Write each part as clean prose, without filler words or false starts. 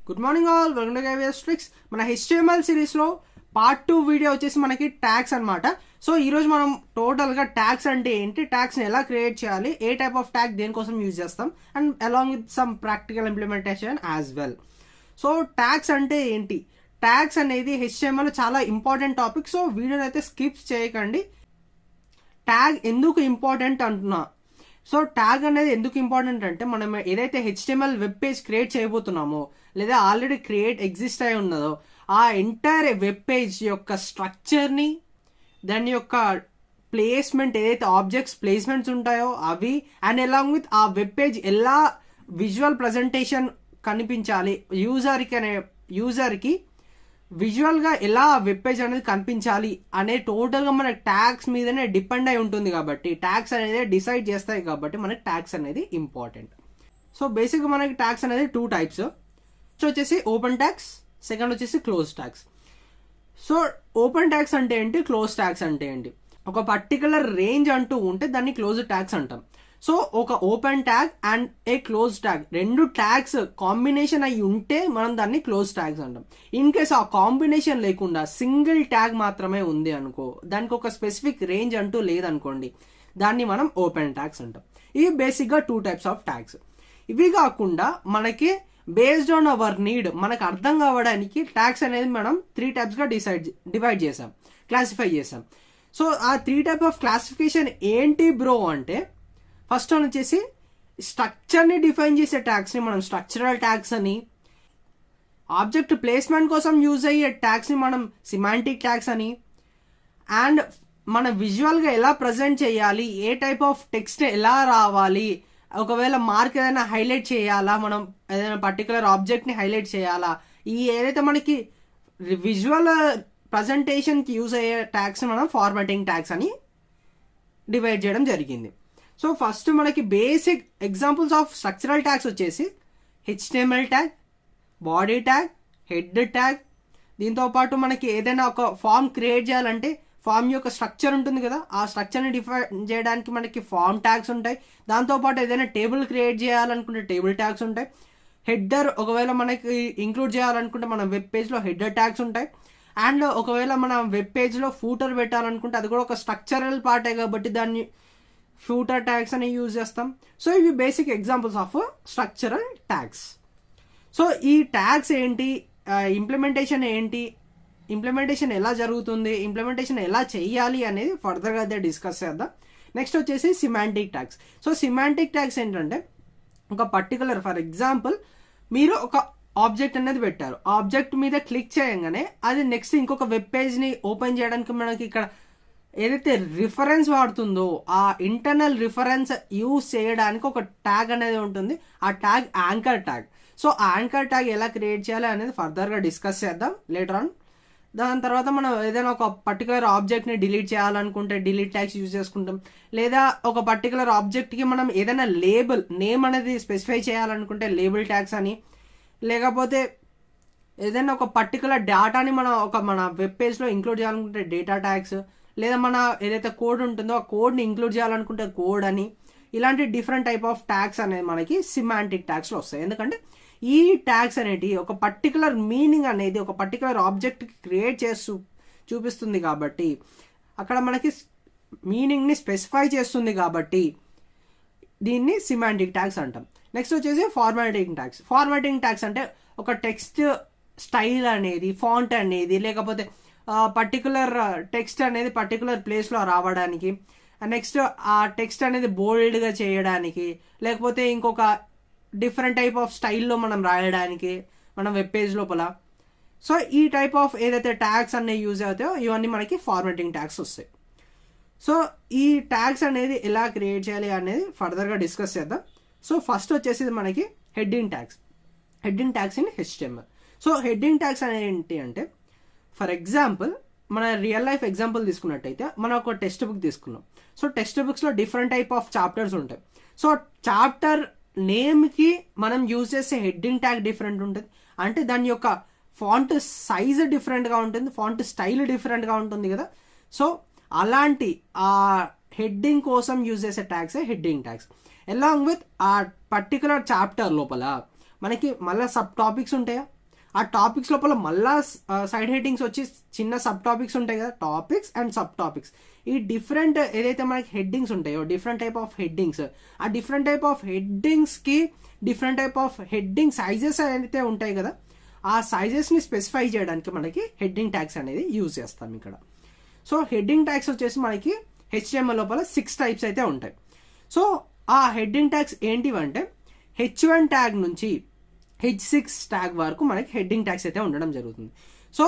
Good morning all, welcome to KVS tricks. మన HTML సిరీస్లో part 2 video వచ్చేసి మనకి ట్యాగ్స్ అనమాట. సో ఈరోజు మనం టోటల్గా ట్యాగ్స్ అంటే ఏంటి, ట్యాగ్స్ని ఎలా క్రియేట్ చేయాలి, ఏ టైప్ ఆఫ్ ట్యాగ్ దేనికోసం యూజ్ చేస్తాం, and along with some practical implementation as well. So tags అంటే ఏంటి, ట్యాగ్స్ అనేది HTML చాలా ఇంపార్టెంట్ టాపిక్. సో వీడియోని అయితే స్కిప్ చేయకండి. ట్యాగ్ ఎందుకు ఇంపార్టెంట్ అంటున్నా, సో ట్యాగ్ అనేది ఎందుకు ఇంపార్టెంట్ అంటే మనం ఏదైతే HTML వెబ్ పేజ్ క్రియేట్ చేయబోతున్నామో లేదా ఆల్రెడీ ఎగ్జిస్ట్ అయి ఉన్నదో ఆ ఎంటైర్ వెబ్ పేజ్ యొక్క స్ట్రక్చర్ని, దాని యొక్క ప్లేస్మెంట్, ఏదైతే ఆబ్జెక్ట్స్ ప్లేస్మెంట్స్ ఉంటాయో అవి, అండ్ అలాంగ్ విత్ ఆ వెబ్ పేజ్ ఎలా విజువల్ ప్రజెంటేషన్ కనిపించాలి యూజర్కి విజువల్గా ఎలా వెబ్ పేజ్ అనేది కనిపించాలి అనే టోటల్గా మన ట్యాగ్స్ మీదనే డిపెండ్ అయి ఉంటుంది. కాబట్టి ట్యాగ్స్ అనేది డిసైడ్ చేస్తాయి, కాబట్టి మనకి ట్యాగ్స్ అనేది ఇంపార్టెంట్. సో బేసిక్గా మనకి ట్యాగ్స్ అనేది 2 టైప్స్. సో వచ్చేసి ఓపెన్ ట్యాగ్స్, సెకండ్ వచ్చేసి close tags. So open tags అంటే ఏంటి, క్లోజ్ ట్యాగ్స్ అంటే ఏంటి, ఒక పర్టికులర్ రేంజ్ అంటూ ఉంటే దాన్ని క్లోజ్ ట్యాగ్స్ అంటాం. సో ఒక open tag and A close tag, 2 tags combination అయి ఉంటే మనం దాన్ని క్లోజ్ ట్యాగ్స్ అంటాం. ఇన్ కేస్ ఆ కాంబినేషన్ లేకుండా సింగిల్ ట్యాగ్ మాత్రమే ఉంది అనుకో, దానికి ఒక స్పెసిఫిక్ రేంజ్ అంటూ లేదనుకోండి, దాన్ని మనం ఓపెన్ ట్యాగ్స్ అంటాం. ఇవి బేసిక్గా 2 టైప్స్ ఆఫ్ ట్యాగ్స్. ఇవి కాకుండా మనకి బేస్డ్ ఆన్ అవర్ నీడ్, మనకు అర్థం కావడానికి ట్యాగ్స్ అనేది మనం 3 టైప్స్గా డివైడ్ చేసాం, క్లాసిఫై చేసాం. సో ఆ 3 టైప్ ఆఫ్ క్లాసిఫికేషన్ ఏంటి బ్రో అంటే, ఫస్ట్ వన్ వచ్చేసి స్ట్రక్చర్ని డిఫైన్ చేసే ట్యాగ్స్ని మనం స్ట్రక్చరల్ ట్యాగ్స్ అని, ఆబ్జెక్ట్ ప్లేస్మెంట్ కోసం యూజ్ అయ్యే ట్యాగ్స్ని మనం సిమాంటిక్ ట్యాగ్స్ అని, అండ్ మన విజువల్గా ఎలా ప్రజెంట్ చేయాలి, ఏ టైప్ ఆఫ్ టెక్స్ట్ ఎలా రావాలి, ఒకవేళ మార్క్ ఏదైనా హైలైట్ చేయాలా, మనం ఏదైనా పర్టికులర్ ఆబ్జెక్ట్ని హైలైట్ చేయాలా, ఈ ఏదైతే మనకి విజువల్ ప్రజెంటేషన్కి యూజ్ అయ్యే ట్యాగ్స్ని మనం ఫార్మాటింగ్ ట్యాగ్స్ అని డివైడ్ చేయడం జరిగింది. సో ఫస్ట్ మనకి basic examples of structural tags వచ్చేసి HTML tag, body tag, head tag. దీంతోపాటు మనకి ఏదైనా ఒక ఫామ్ క్రియేట్ చేయాలంటే ఫామ్ యొక్క స్ట్రక్చర్ ఉంటుంది కదా, ఆ స్ట్రక్చర్ని డిఫైన్ చేయడానికి మనకి ఫామ్ ట్యాగ్స్ ఉంటాయి. దాంతోపాటు ఏదైనా టేబుల్ క్రియేట్ చేయాలనుకుంటే టేబుల్ ట్యాగ్స్ ఉంటాయి. హెడ్డర్ ఒకవేళ మనకి ఇంక్లూడ్ చేయాలనుకుంటే మన వెబ్ పేజ్లో హెడ్డర్ ట్యాగ్స్ ఉంటాయి. అండ్ ఒకవేళ మన వెబ్ పేజ్లో ఫూటర్ పెట్టాలనుకుంటే అది కూడా ఒక స్ట్రక్చరల్ పార్టే కాబట్టి దాన్ని ఫూటర్ ట్యాగ్స్ అని యూజ్ చేస్తాం. సో ఇవి basic examples of structural tags. So ఈ ట్యాగ్స్ ఏంటి, ఇంప్లిమెంటేషన్ ఏంటి, ఇంప్లిమెంటేషన్ ఎలా జరుగుతుంది, ఇంప్లిమెంటేషన్ ఎలా చేయాలి అనేది ఫర్దర్గా అయితే డిస్కస్ చేద్దాం. నెక్స్ట్ వచ్చేసి semantic tags. So semantic tags ఏంటంటే, ఒక పర్టికులర్ ఫర్ ఎగ్జాంపుల్ మీరు ఒక ఆబ్జెక్ట్ అనేది పెట్టారు, ఆబ్జెక్ట్ మీద క్లిక్ చేయగానే అది నెక్స్ట్ ఇంకొక వెబ్ పేజ్ని ఓపెన్ చేయడానికి మనకి ఇక్కడ ఏదైతే రిఫరెన్స్ వాడుతుందో ఆ ఇంటర్నల్ రిఫరెన్స్ యూజ్ చేయడానికి ఒక ట్యాగ్ అనేది ఉంటుంది. ఆ ట్యాగ్ యాంకర్ ట్యాగ్. సో ఆ యాంకర్ ట్యాగ్ ఎలా క్రియేట్ చేయాలి అనేది ఫర్దర్గా డిస్కస్ చేద్దాం లేటర్ ఆన్. దాని తర్వాత మనం ఏదైనా ఒక పర్టికులర్ ఆబ్జెక్ట్ని డిలీట్ చేయాలనుకుంటే డిలీట్ ట్యాగ్స్ యూజ్ చేసుకుంటాం. లేదా ఒక పర్టికులర్ ఆబ్జెక్ట్కి మనం ఏదైనా లేబుల్ నేమ్ అనేది స్పెసిఫై చేయాలనుకుంటే లేబుల్ ట్యాగ్స్ అని, లేకపోతే ఏదైనా ఒక పర్టికులర్ డేటాని మన వెబ్ పేజ్లో ఇంక్లూడ్ చేయాలనుకుంటే డేటా ట్యాగ్స్, లేదా మన ఏదైతే కోడ్ ఉంటుందో ఆ కోడ్ని ఇంక్లూడ్ చేయాలనుకుంటే కోడ్ అని, ఇలాంటి డిఫరెంట్ టైప్ ఆఫ్ ట్యాగ్స్ అనేది మనకి సిమాంటిక్ ట్యాగ్స్లో వస్తాయి. ఎందుకంటే ఈ ట్యాగ్స్ అనేవి ఒక పర్టికులర్ మీనింగ్ అనేది ఒక పర్టికులర్ ఆబ్జెక్ట్కి క్రియేట్ చేస్తూ చూపిస్తుంది కాబట్టి, అక్కడ మనకి మీనింగ్ని స్పెసిఫై చేస్తుంది కాబట్టి దీన్ని సిమాంటిక్ ట్యాగ్స్ అంటాం. నెక్స్ట్ వచ్చేసి ఫార్మాటింగ్ ట్యాగ్స్. ఫార్మాటింగ్ ట్యాగ్స్ అంటే ఒక టెక్స్ట్ స్టైల్ అనేది, ఫాంట్ అనేది, లేకపోతే పర్టికులర్ టెక్స్ట్ అనేది పర్టికులర్ ప్లేస్లో రావడానికి, నెక్స్ట్ ఆ టెక్స్ట్ అనేది బోల్డ్గా చేయడానికి, లేకపోతే ఇంకొక డిఫరెంట్ టైప్ ఆఫ్ స్టైల్లో మనం రాయడానికి మన వెబ్ పేజ్ లోపల. సో ఈ టైప్ ఆఫ్ ఏదైతే ట్యాగ్స్ అనేవి యూజ్ అవుతాయో ఇవన్నీ మనకి ఫార్మాటింగ్ ట్యాగ్స్ వస్తాయి. సో ఈ ట్యాగ్స్ అనేది ఎలా క్రియేట్ చేయాలి అనేది ఫర్దర్గా డిస్కస్ చేద్దాం. సో ఫస్ట్ వచ్చేసి మనకి heading tags. Heading tags in HTML. So heading tags అనేది ఏంటి అంటే, ఫర్ ఎగ్జాంపుల్ మన రియల్ లైఫ్ ఎగ్జాంపుల్ తీసుకున్నట్టయితే మనం ఒక టెక్స్ట్ బుక్ తీసుకున్నాం. సో టెక్స్ట్ బుక్స్లో డిఫరెంట్ టైప్ ఆఫ్ చాప్టర్స్ ఉంటాయి. సో చాప్టర్ నేమ్కి మనం యూజ్ చేసే హెడ్డింగ్ ట్యాగ్ డిఫరెంట్ ఉంటుంది. అంటే దాని యొక్క ఫాంట్ సైజ్ డిఫరెంట్గా ఉంటుంది, ఫాంట్ స్టైల్ డిఫరెంట్గా ఉంటుంది కదా. సో అలాంటి ఆ హెడ్డింగ్ కోసం యూజ్ చేసే ట్యాగ్సే హెడ్డింగ్ ట్యాగ్స్. అలాంగ్ విత్ ఆ పర్టికులర్ చాప్టర్ లోపల మనకి మళ్ళీ సబ్ టాపిక్స్ ఉంటాయా, ఆ టాపిక్స్ లోపల మళ్ళా సైడ్ హెడ్డింగ్స్ వచ్చి చిన్న సబ్ టాపిక్స్ ఉంటాయి కదా, టాపిక్స్ అండ్ సబ్ టాపిక్స్. ఈ డిఫరెంట్ ఏదైతే మనకి హెడ్డింగ్స్ ఉంటాయో, డిఫరెంట్ టైప్ ఆఫ్ హెడ్డింగ్స్, ఆ డిఫరెంట్ టైప్ ఆఫ్ హెడ్డింగ్స్కి different type of heading sizes అయితే ఉంటాయి కదా, ఆ సైజెస్ని స్పెసిఫై చేయడానికి మనకి హెడ్డింగ్ ట్యాగ్స్ అనేది యూజ్ చేస్తాం ఇక్కడ. సో హెడ్డింగ్ ట్యాగ్స్ వచ్చేసి మనకి HTML లోపల 6 టైప్స్ అయితే ఉంటాయి. సో ఆ హెడ్డింగ్ ట్యాగ్స్ ఏంటివంటే H1 ట్యాగ్ నుంచి H6 ట్యాగ్ వరకు మనకి హెడ్డింగ్ ట్యాగ్స్ అయితే ఉండడం జరుగుతుంది. సో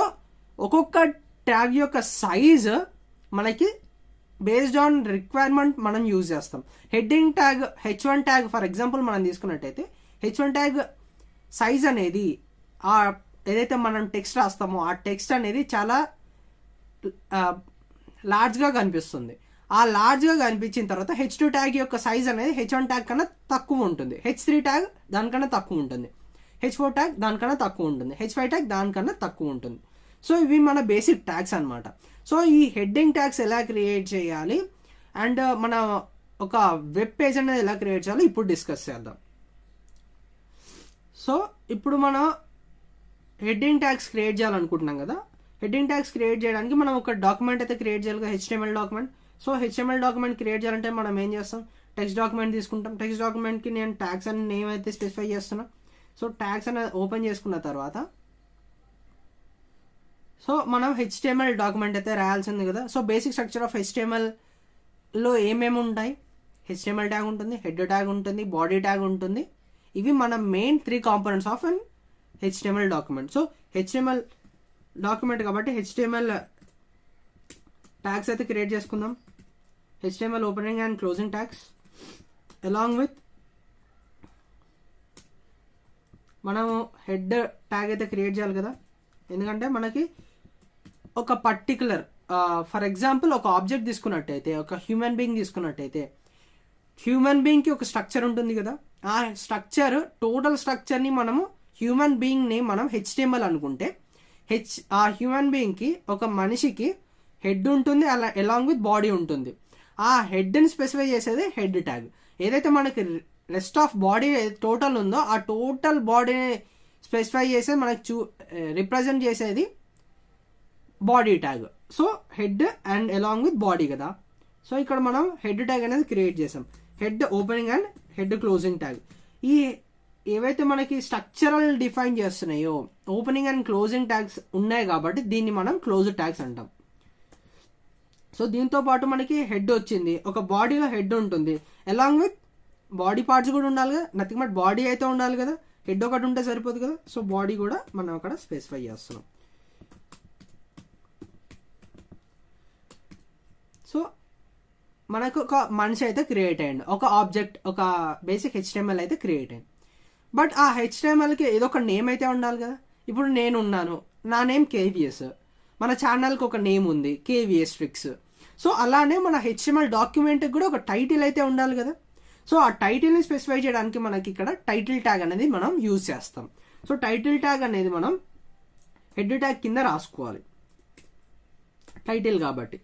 ఒక్కొక్క ట్యాగ్ యొక్క సైజ్ మనకి బేస్డ్ ఆన్ రిక్వైర్మెంట్ మనం యూజ్ చేస్తాం. Heading tag H1 tag for example మనం తీసుకున్నట్టయితే H1 ట్యాగ్ సైజ్ అనేది ఆ ఏదైతే మనం టెక్స్ట్ రాస్తామో ఆ టెక్స్ట్ అనేది చాలా లార్జ్గా కనిపిస్తుంది. ఆ లార్జ్గా కనిపించిన తర్వాత H2 ట్యాగ్ యొక్క సైజ్ అనేది H1 ట్యాగ్ కన్నా తక్కువ ఉంటుంది, H3 ట్యాగ్ దానికన్నా తక్కువ ఉంటుంది, H4 ట్యాగ్ దానికన్నా తక్కువ ఉంటుంది, H5 ట్యాగ్ దానికన్నా తక్కువ ఉంటుంది. సో ఇవి మన బేసిక్ ట్యాగ్స్ అనమాట. సో ఈ హెడ్డింగ్ ట్యాగ్స్ ఎలా క్రియేట్ చేయాలి అండ్ మన ఒక వెబ్ పేజ్ అనేది ఎలా క్రియేట్ చేయాలో ఇప్పుడు డిస్కస్ చేద్దాం. సో ఇప్పుడు మనం హెడ్డింగ్ ట్యాగ్స్ క్రియేట్ చేయాలనుకుంటున్నాం కదా, హెడ్డింగ్ ట్యాగ్స్ క్రియేట్ చేయడానికి మనం ఒక డాక్యుమెంట్ అయితే క్రియేట్ చేయాలి కదా, HTML document. So HTML document create చేయాలంటే మనం ఏం చేస్తాం, టెక్స్ట్ డాక్యుమెంట్ తీసుకుంటాం. టెక్స్ట్ డాక్యుమెంట్కి నేను ట్యాగ్స్ అని నేమ్ అయితే స్పెసిఫై చేస్తున్నా. సో ట్యాగ్స్ అనేది ఓపెన్ చేసుకున్న తర్వాత సో మనం HTML డాక్యుమెంట్ అయితే రాయాల్సింది కదా. సో బేసిక్ స్ట్రక్చర్ ఆఫ్ HTMLలో ఏమేమి ఉంటాయి, HTML ట్యాగ్ ఉంటుంది, హెడ్ ట్యాగ్ ఉంటుంది, బాడీ ట్యాగ్ ఉంటుంది. ఇవి మన main 3 components of an HTML document. So HTML document కాబట్టి HTML ట్యాగ్స్ అయితే క్రియేట్ చేసుకుందాం. HTML opening and closing tags along with మనము హెడ్ ట్యాగ్ అయితే క్రియేట్ చేయాలి కదా, ఎందుకంటే మనకి ఒక పర్టికులర్ ఫర్ ఎగ్జాంపుల్ ఒక ఆబ్జెక్ట్ తీసుకున్నట్టయితే, ఒక హ్యూమన్ బీయింగ్ తీసుకున్నట్టయితే, హ్యూమన్ బీయింగ్కి ఒక స్ట్రక్చర్ ఉంటుంది కదా, ఆ స్ట్రక్చర్ టోటల్ స్ట్రక్చర్ని మనము హ్యూమన్ బీయింగ్ని మనం HTML అనుకుంటే ఆ హ్యూమన్ బీయింగ్కి ఒక మనిషికి హెడ్ ఉంటుంది, అలా అలాంగ్ విత్ బాడీ ఉంటుంది. ఆ హెడ్ని స్పెసిఫై చేసేది హెడ్ ట్యాగ్. ఏదైతే మనకి రెస్ట్ ఆఫ్ బాడీ టోటల్ ఉందో ఆ టోటల్ బాడీని స్పెసిఫై చేసేది మనకి రిప్రజెంట్ చేసేది body tag. So head and along with body కదా. సో ఇక్కడ మనం హెడ్ ట్యాగ్ అనేది క్రియేట్ చేసాం, head opening and head closing tag. ఈ ఏవైతే మనకి స్ట్రక్చరల్ డిఫైన్ చేస్తున్నాయో ఓపెనింగ్ అండ్ క్లోజింగ్ ట్యాగ్స్ ఉన్నాయి కాబట్టి దీన్ని మనం క్లోజ్ ట్యాగ్స్ అంటాం. సో దీంతో పాటు మనకి హెడ్ వచ్చింది, ఒక బాడీలో హెడ్ ఉంటుంది, అలాంగ్ విత్ బాడీ పార్ట్స్ కూడా ఉండాలి కదా, నథింగ్ బట్ బాడీ అయితే ఉండాలి కదా, హెడ్ ఒకటి ఉంటే సరిపోదు కదా. సో బాడీ కూడా మనం అక్కడ స్పెసిఫై చేస్తున్నాం. సో మనకు ఒక మనిషి అయితే క్రియేట్ అయ్యింది, ఒక ఆబ్జెక్ట్, ఒక బేసిక్ HTML అయితే క్రియేట్ అయింది. బట్ ఆ HTMLకి ఏదో ఒక నేమ్ అయితే ఉండాలి కదా. ఇప్పుడు నేను ఉన్నాను, నా నేమ్ KVS, మన ఛానల్కి ఒక నేమ్ ఉంది KVS ట్రిక్స్. సో అలానే మన HTML డాక్యుమెంట్కి కూడా ఒక టైటిల్ అయితే ఉండాలి కదా. సో ఆ టైటిల్ని స్పెసిఫై చేయడానికి మనకి ఇక్కడ టైటిల్ ట్యాగ్ అనేది మనం యూజ్ చేస్తాం. సో టైటిల్ ట్యాగ్ అనేది మనం హెడ్ ట్యాగ్ కింద రాసుకోవాలి, టైటిల్ కాబట్టి.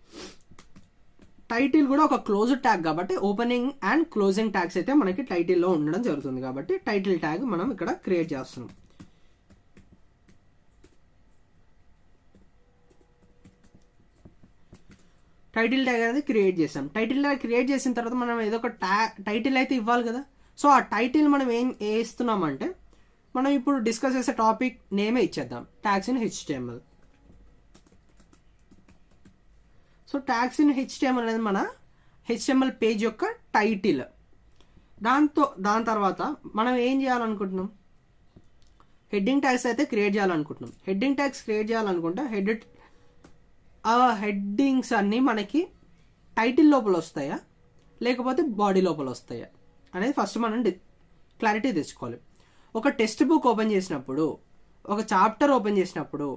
టైటిల్ కూడా ఒక క్లోజ్ ట్యాగ్ కాబట్టి ఓపెనింగ్ అండ్ క్లోజింగ్ ట్యాగ్స్ అయితే మనకి టైటిల్లో ఉండడం జరుగుతుంది కాబట్టి టైటిల్ ట్యాగ్ మనం ఇక్కడ క్రియేట్ చేస్తున్నాం. టైటిల్ ట్యాగ్ అనేది క్రియేట్ చేసాం. టైటిల్ ట్యాగ్ క్రియేట్ చేసిన తర్వాత మనం ఏదో ఒక టైటిల్ అయితే ఇవ్వాలి కదా. సో ఆ టైటిల్ మనం ఏం వేస్తున్నామంటే మనం ఇప్పుడు డిస్కస్ చేసే టాపిక్ నేమే ఇచ్చేద్దాం, tags in HTML. So tags in HTML అనేది మన HTML పేజ్ యొక్క టైటిల్. దాని తర్వాత మనం ఏం చేయాలనుకుంటున్నాం, హెడ్డింగ్ ట్యాగ్స్ అయితే క్రియేట్ చేయాలనుకుంటున్నాం. హెడ్డింగ్ ట్యాగ్స్ క్రియేట్ చేయాలనుకుంటే ఆ హెడ్డింగ్స్ అన్నీ మనకి టైటిల్ లోపల వస్తాయా లేకపోతే బాడీ లోపల వస్తాయా అనేది ఫస్ట్ మనం క్లారిటీ తెచ్చుకోవాలి. ఒక టెక్స్ట్ బుక్ ఓపెన్ చేసినప్పుడు, ఒక చాప్టర్ ఓపెన్ చేసినప్పుడు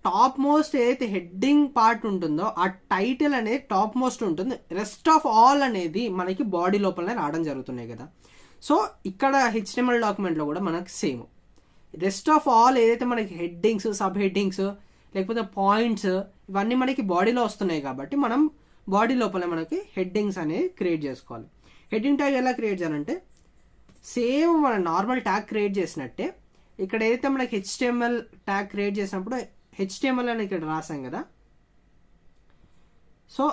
టాప్ మోస్ట్ ఏదైతే హెడ్డింగ్ పార్ట్ ఉంటుందో ఆ టైటిల్ అనేది టాప్ మోస్ట్ ఉంటుంది, రెస్ట్ ఆఫ్ ఆల్ అనేది మనకి బాడీ లోపలనే రావడం జరుగుతున్నాయి కదా. సో ఇక్కడ HTML డాక్యుమెంట్లో కూడా మనకి సేమ్ రెస్ట్ ఆఫ్ ఆల్ ఏదైతే మనకి హెడ్డింగ్స్, సబ్ హెడ్డింగ్స్ లేకపోతే పాయింట్స్ ఇవన్నీ మనకి బాడీలో వస్తున్నాయి కాబట్టి మనం బాడీ లోపల మనకి హెడ్డింగ్స్ అనేవి క్రియేట్ చేసుకోవాలి. హెడ్డింగ్ ట్యాగ్ ఎలా క్రియేట్ చేయాలంటే సేమ్ మన నార్మల్ ట్యాగ్ క్రియేట్ చేసినట్టే ఇక్కడ ఏదైతే మనకి HTML ట్యాగ్ క్రియేట్ చేసినప్పుడు HTML అని ఇక్కడ రాసాం కదా, సో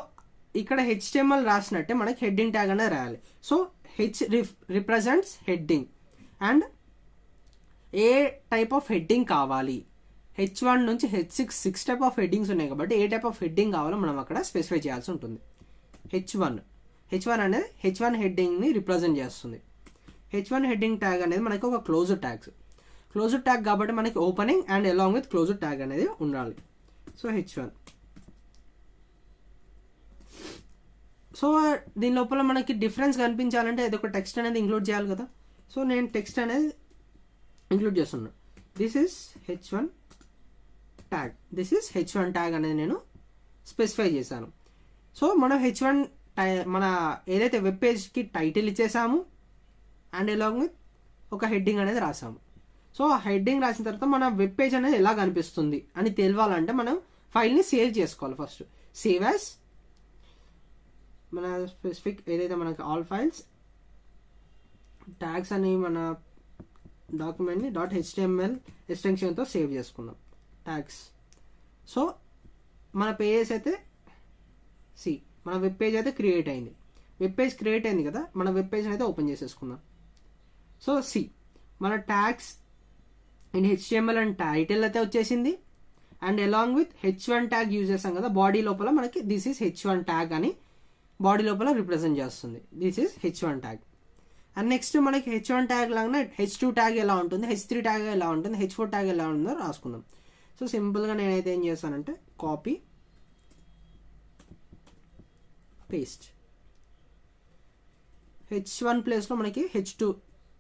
ఇక్కడ HTML రాసినట్టే మనకి హెడ్డింగ్ ట్యాగ్ అనేది రాయాలి. So H represents heading and A type of heading కావాలి, H1 నుంచి H6 టైప్ ఆఫ్ హెడ్డింగ్స్ ఉన్నాయి కాబట్టి ఏ టైప్ ఆఫ్ హెడ్డింగ్ కావాలో మనం అక్కడ స్పెసిఫై చేయాల్సి ఉంటుంది. H1 అనేది H1 హెడ్డింగ్ని రిప్రజెంట్ చేస్తుంది. H1 హెడ్డింగ్ ట్యాగ్ అనేది మనకి ఒక క్లోజ్డ్ ట్యాగ్ కాబట్టి మనకి opening and along with closed tag అనేది ఉండాలి. So H1. సో దీని లోపల మనకి డిఫరెన్స్ కనిపించాలంటే ఏదో ఒక టెక్స్ట్ అనేది ఇంక్లూడ్ చేయాలి కదా. సో నేను టెక్స్ట్ అనేది ఇంక్లూడ్ చేస్తున్నాను. దిస్ ఈస్ H1 ట్యాగ్ అనేది నేను స్పెసిఫై చేశాను. సో మనం H1 మన ఏదైతే వెబ్ పేజ్కి టైటిల్ ఇచ్చేసాము అండ్ అలాంగ్ విత్ ఒక హెడ్డింగ్ అనేది రాసాము. సో ఆ హెడ్డింగ్ రాసిన తర్వాత మన వెబ్ పేజ్ అనేది ఎలా కనిపిస్తుంది అని తెలియాలంటే మనం ఫైల్ని సేవ్ చేసుకోవాలి. ఫస్ట్ సేవ్ యాజ్ మన స్పెసిఫిక్ ఏదైతే మనకి ఆల్ ఫైల్స్ ట్యాగ్స్ అని మన డాక్యుమెంట్ని .html ఎక్స్టెన్షన్తో సేవ్ చేసుకున్నాం ట్యాగ్స్. సో మన పేజెస్ అయితే మన వెబ్ పేజ్ అయితే క్రియేట్ అయింది కదా, మన వెబ్ పేజ్ని అయితే ఓపెన్ చేసేసుకుందాం. సో మన tags in HTML and title అయితే వచ్చేసింది and along with H1 tag use చేస్తాం కదా, బాడీ లోపల మనకి దిస్ ఈస్ H1 ట్యాగ్ అని బాడీ లోపల రిప్రజెంట్ చేస్తుంది. This is H1 tag. And next మనకి H1 ట్యాగ్ లాగానే H2 ట్యాగ్ ఎలా ఉంటుంది, H3 ట్యాగ్ ఎలా ఉంటుంది, H4 ట్యాగ్ ఎలా ఉంటుందో రాసుకుందాం. సో సింపుల్గా నేనైతే ఏం చేస్తానంటే కాపీ పేస్ట్, H1 ప్లేస్లో మనకి H2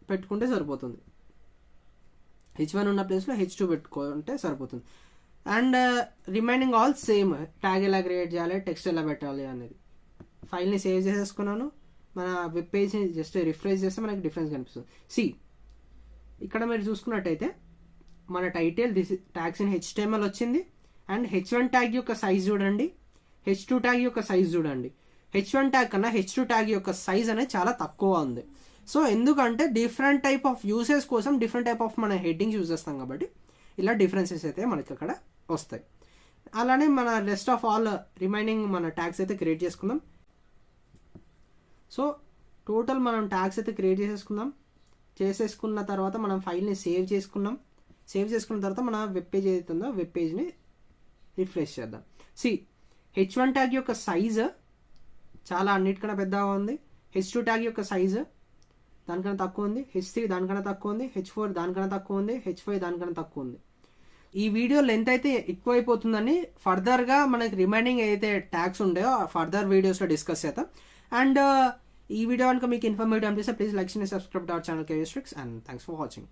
పెట్టుకుంటే సరిపోతుంది, H1 ఉన్న ప్లేస్లో H2 పెట్టుకుంటే సరిపోతుంది. And remaining all same, tag ఎలా క్రియేట్ చేయాలి, టెక్స్ట్ ఎలా పెట్టాలి అనేది. ఫైల్ని సేవ్ చేసేసుకున్నాను. మన వెబ్ పేజ్ని జస్ట్ రిఫ్రెష్ చేస్తే మనకి డిఫరెన్స్ కనిపిస్తుంది. ఇక్కడ మీరు చూసుకున్నట్టయితే మన title this tags in HTML వచ్చింది అండ్ H1 ట్యాగ్ యొక్క సైజ్ చూడండి, H2 ట్యాగ్ యొక్క సైజ్ చూడండి. H1 ట్యాగ్ కన్నా H2 ట్యాగ్ యొక్క సైజ్ అనేది చాలా తక్కువ ఉంది. సో ఎందుకంటే డిఫరెంట్ టైప్ ఆఫ్ యూసెస్ కోసం డిఫరెంట్ టైప్ ఆఫ్ మన హెడ్డింగ్స్ యూజ్ చేస్తాం కాబట్టి ఇలా డిఫరెన్సెస్ అయితే మనకి అక్కడ వస్తాయి. అలానే మన రెస్ట్ ఆఫ్ ఆల్ రిమైనింగ్ మన ట్యాగ్స్ అయితే క్రియేట్ చేసుకుందాం. సో టోటల్ మనం ట్యాగ్స్ అయితే క్రియేట్ చేసేసుకున్న తర్వాత మనం ఫైల్ని సేవ్ చేసుకున్న తర్వాత మన వెబ్ పేజ్ ఏదైతే ఉందో వెబ్ పేజ్ని రిఫ్రెష్ చేద్దాం. H1 ట్యాగ్ యొక్క సైజ్ చాలా అన్నిటికన్నా పెద్దగా ఉంది, H2 ట్యాగ్ యొక్క సైజు దానికన్నా తక్కువ ఉంది, H3 దానికన్నా తక్కువ ఉంది, H4 దానికన్నా తక్కువ ఉంది, H5 దానికన్నా తక్కువ ఉంది. ఈ వీడియో లెంత్ అయితే ఎక్కువైపోతుందని ఫర్దర్గా మనకి రిమైనింగ్ ఏదైతే ట్యాగ్స్ ఉంటాయో ఫర్దర్ వీడియోస్లో డిస్కస్ చేద్దాం. అండ్ ఈ వీడియో కనుక మీకు ఇన్ఫర్మేటివ్ అనిపిస్తే please like and subscribe to our channel KVS Tricks, and thanks for watching.